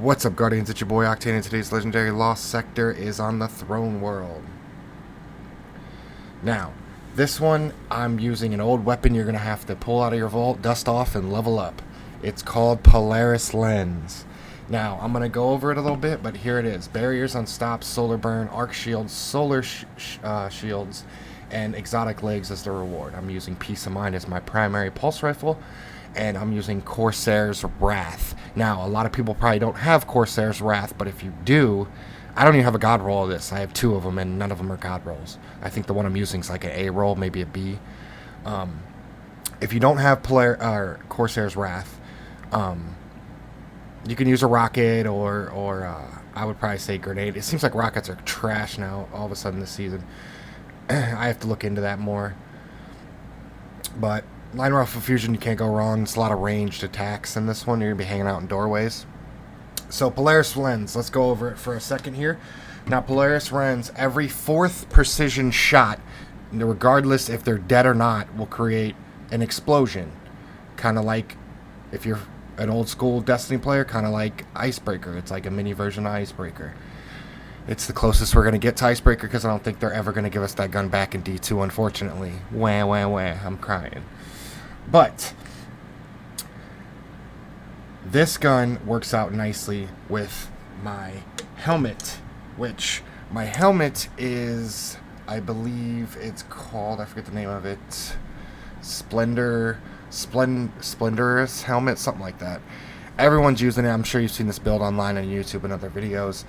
What's up, Guardians? It's your boy Octane, and today's legendary Lost Sector is on the Throne World. Now, this one, I'm using an old weapon you're going to have to pull out of your vault, dust off, and level up. It's called Polaris Lens. Now, I'm going to go over it a little bit, but here it is. Barriers on stops, solar burn, arc shields, solar shields, and exotic legs as the reward. I'm using Peace of Mind as my primary pulse rifle, and I'm using Corsair's Wrath. Now, a lot of people probably don't have Corsair's Wrath, but if you do, I don't even have a god roll of this. I have two of them, and none of them are god rolls. I think the one I'm using is like an A roll, maybe a B. If you don't have Corsair's Wrath, you can use a rocket or I would probably say grenade. It seems like rockets are trash now all of a sudden this season. I have to look into that more. But line rifle fusion, you can't go wrong. It's a lot of ranged attacks in this one. You're going to be hanging out in doorways. So Polaris Lens, let's go over it for a second here. Now Polaris Lens, every fourth precision shot, regardless if they're dead or not, will create an explosion. Kind of like if you're an old school Destiny player, kind of like Icebreaker. It's like a mini version of Icebreaker. It's the closest we're going to get to Icebreaker because I don't think they're ever going to give us that gun back in D2, unfortunately. Wah, wah, wah. I'm crying. But this gun works out nicely with my helmet, which my helmet is, I believe it's called, I forget the name of it, Splendorous helmet, something like that. Everyone's using it. I'm sure you've seen this build online on YouTube and other videos.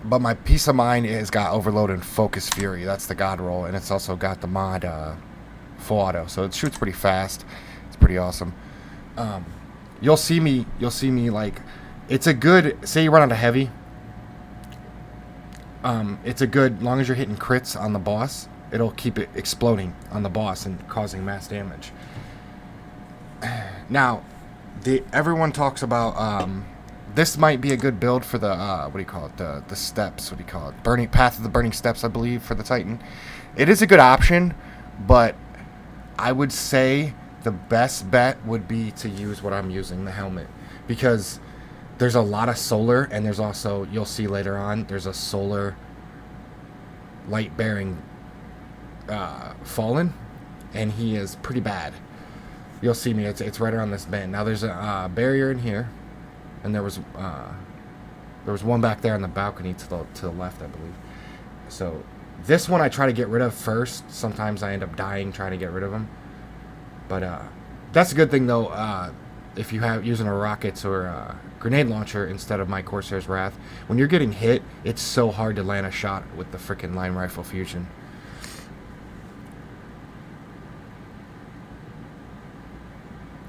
But my Peace of Mind has got Overload and Focus Fury. That's the god roll, and it's also got the mod full auto, so it shoots pretty fast. It's pretty awesome. You'll see me like, it's a good, say you run out of heavy, it's a good, long as you're hitting crits on the boss, it'll keep it exploding on the boss and causing mass damage. Now, everyone talks about this might be a good build for the what do you call it, the steps, what do you call it, burning path of the burning steps, I believe, for the Titan. It is a good option, but I would say the best bet would be to use what I'm using, the helmet, because there's a lot of solar, and there's also, you'll see later on, there's a solar light bearing fallen, and he is pretty bad. You'll see me, it's right around this bend. Now there's a barrier in here, and there was one back there on the balcony to the left, I believe. So this one I try to get rid of first. Sometimes I end up dying trying to get rid of him. But that's a good thing, though, if you have using a rockets or a grenade launcher instead of my Corsair's Wrath. When you're getting hit, it's so hard to land a shot with the frickin' line rifle fusion.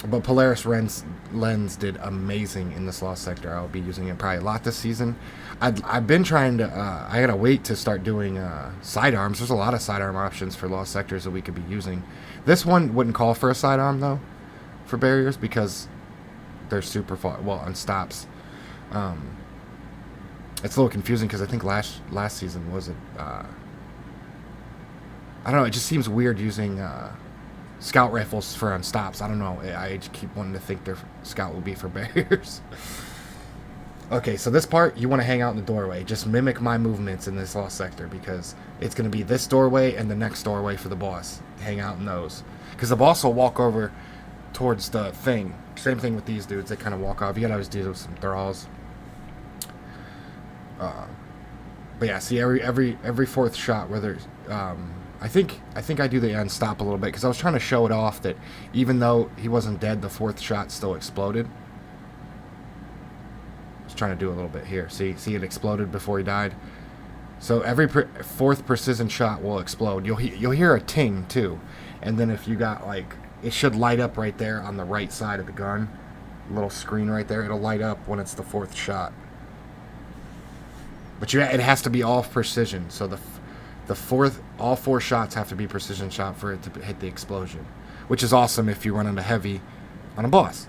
But Polaris Lens did amazing in this Lost Sector. I'll be using it probably a lot this season. I've been trying to, I gotta wait to start doing sidearms. There's a lot of sidearm options for Lost Sectors that we could be using. This one wouldn't call for a sidearm, though, for barriers, because they're super far, well, on stops. It's a little confusing because I think last season was it, I don't know, it just seems weird using scout rifles for on stops. I don't know. I just keep wanting to think their scout will be for barriers. Okay, so this part, you want to hang out in the doorway. Just mimic my movements in this Lost Sector, because it's going to be this doorway and the next doorway for the boss. Hang out in those. Because the boss will walk over towards the thing. Same thing with these dudes. They kind of walk off. You got to always do some thralls. But yeah, see, every fourth shot, whether I think I do the unstop a little bit, because I was trying to show it off that even though he wasn't dead, the fourth shot still exploded. I was trying to do a little bit here. See it exploded before he died. So every fourth precision shot will explode. You'll hear a ting too, and then if you got, like, it should light up right there on the right side of the gun, little screen right there. It'll light up when it's the fourth shot. But it has to be all precision. So all four shots have to be precision shot for it to hit the explosion, which is awesome if you run into heavy on a boss.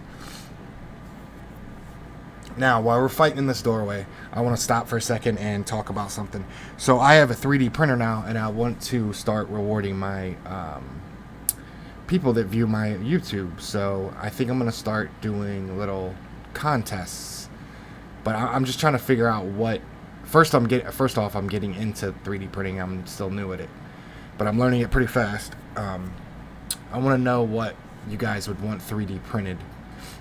Now, while we're fighting in this doorway, I want to stop for a second and talk about something. So I have a 3D printer now, and I want to start rewarding my people that view my YouTube. So I think I'm going to start doing little contests. But I'm just trying to figure out what. First off, I'm getting into 3D printing. I'm still new at it, but I'm learning it pretty fast. I want to know what you guys would want 3D printed.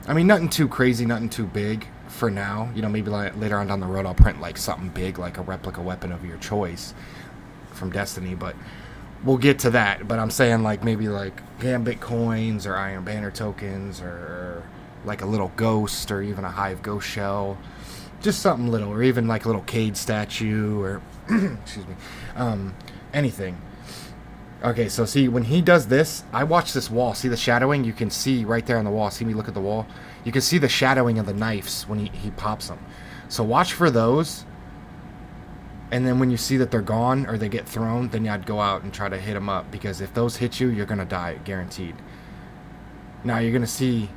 I mean, nothing too crazy, nothing too big for now. You know, maybe like later on down the road, I'll print like something big, like a replica weapon of your choice from Destiny. But we'll get to that. But I'm saying like maybe like Gambit coins or Iron Banner tokens or like a little ghost or even a Hive ghost shell. Just something little, or even like a little Cade statue, or excuse me, anything. Okay, so see, when he does this, I watch this wall. See the shadowing? You can see right there on the wall. See me look at the wall? You can see the shadowing of the knives when he pops them. So watch for those. And then when you see that they're gone or they get thrown, then I'd go out and try to hit them up. Because if those hit you, you're going to die, guaranteed. Now, you're going to see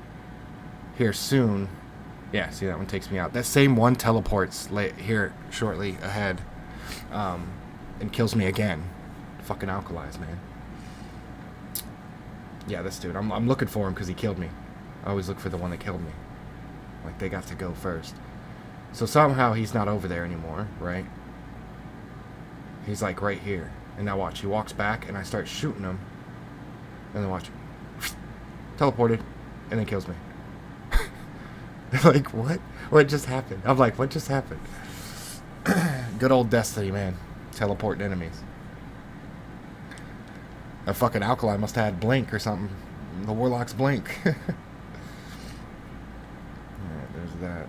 here soon. Yeah, see, that one takes me out. That same one teleports here shortly ahead and kills me again. Fucking alkalies, man. Yeah, this dude. I'm looking for him because he killed me. I always look for the one that killed me. Like, they got to go first. So somehow he's not over there anymore, right? He's like right here. And now watch, he walks back and I start shooting him. And then watch. Teleported. And then kills me. They're like, what? What just happened? I'm like, what just happened? Good old Destiny, man. Teleporting enemies. That fucking Alkali must have had Blink or something. The Warlock's Blink. Alright, there's that.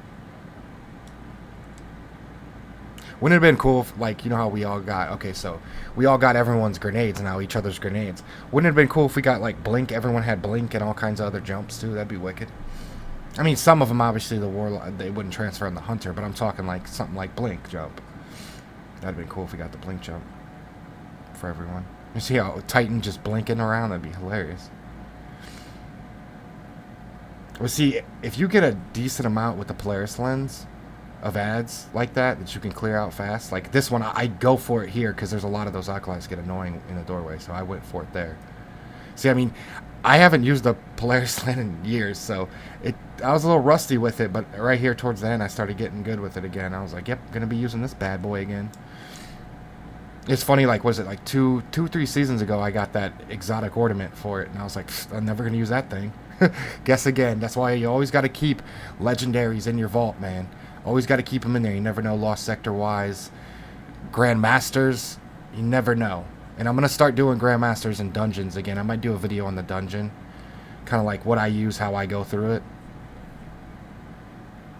Wouldn't it have been cool if, like, you know how we all got... Okay, so we all got everyone's grenades now, each other's grenades. Wouldn't it have been cool if we got, like, Blink? Everyone had Blink and all kinds of other jumps, too. That'd be wicked. I mean, some of them, obviously, the Warlock, they wouldn't transfer on the Hunter, but I'm talking, like, something like Blink jump. That'd be cool if we got the Blink jump for everyone. You see how Titan just blinking around? That'd be hilarious. Well, see, if you get a decent amount with the Polaris lens of ads like that you can clear out fast, like this one, I'd go for it here because there's a lot of those alkalis get annoying in the doorway, so I went for it there. See, I mean, I haven't used the Polaris lens in years, so I was a little rusty with it, but right here towards the end, I started getting good with it again. I was like, yep, gonna be using this bad boy again. It's funny, like, was it like 3 seasons ago, I got that exotic ornament for it, and I was like, I'm never gonna use that thing. Guess again. That's why you always got to keep legendaries in your vault, man. Always got to keep them in there. You never know, Lost Sector-wise. Grandmasters, you never know. And I'm going to start doing Grandmasters and dungeons again. I might do a video on the dungeon. Kind of like what I use, how I go through it.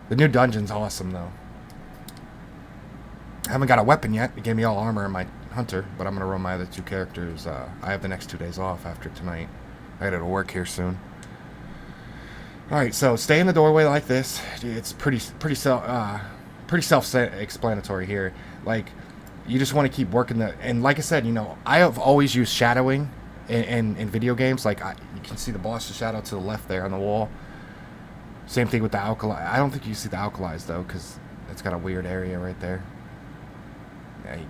The new dungeon's awesome, though. I haven't got a weapon yet. It gave me all armor in my Hunter, but I'm going to run my other 2 characters. I have the next 2 days off after tonight. I got to work here soon. Alright, so stay in the doorway like this. It's pretty self-explanatory here. Like, you just want to keep working the... And like I said, you know, I have always used shadowing in video games. Like, you can see the boss's shadow to the left there on the wall. Same thing with the alkali. I don't think you see the alkalis, though, because it's got a weird area right there.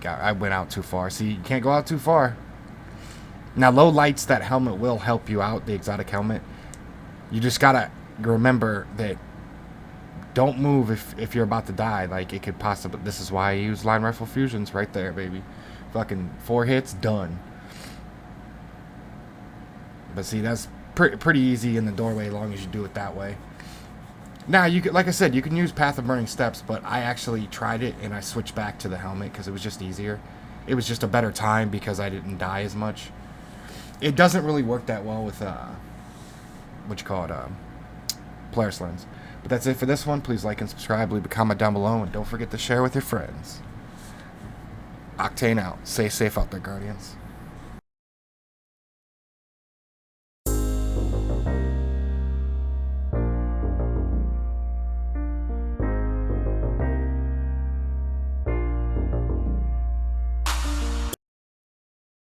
Yeah, I went out too far. See, you can't go out too far. Now, low lights, that helmet will help you out, the exotic helmet. You just gotta remember that don't move if you're about to die. Like, it could possibly... This is why I use line rifle fusions right there, baby. Fucking 4 hits, done. But see, that's pretty easy in the doorway as long as you do it that way. Now, you could, like I said, you can use Path of Burning Steps, but I actually tried it and I switched back to the helmet because it was just easier. It was just a better time because I didn't die as much. It doesn't really work that well with Polaris lens. But that's it for this one. Please like and subscribe, leave a comment down below, and don't forget to share with your friends. Octane out. Stay safe out there, Guardians.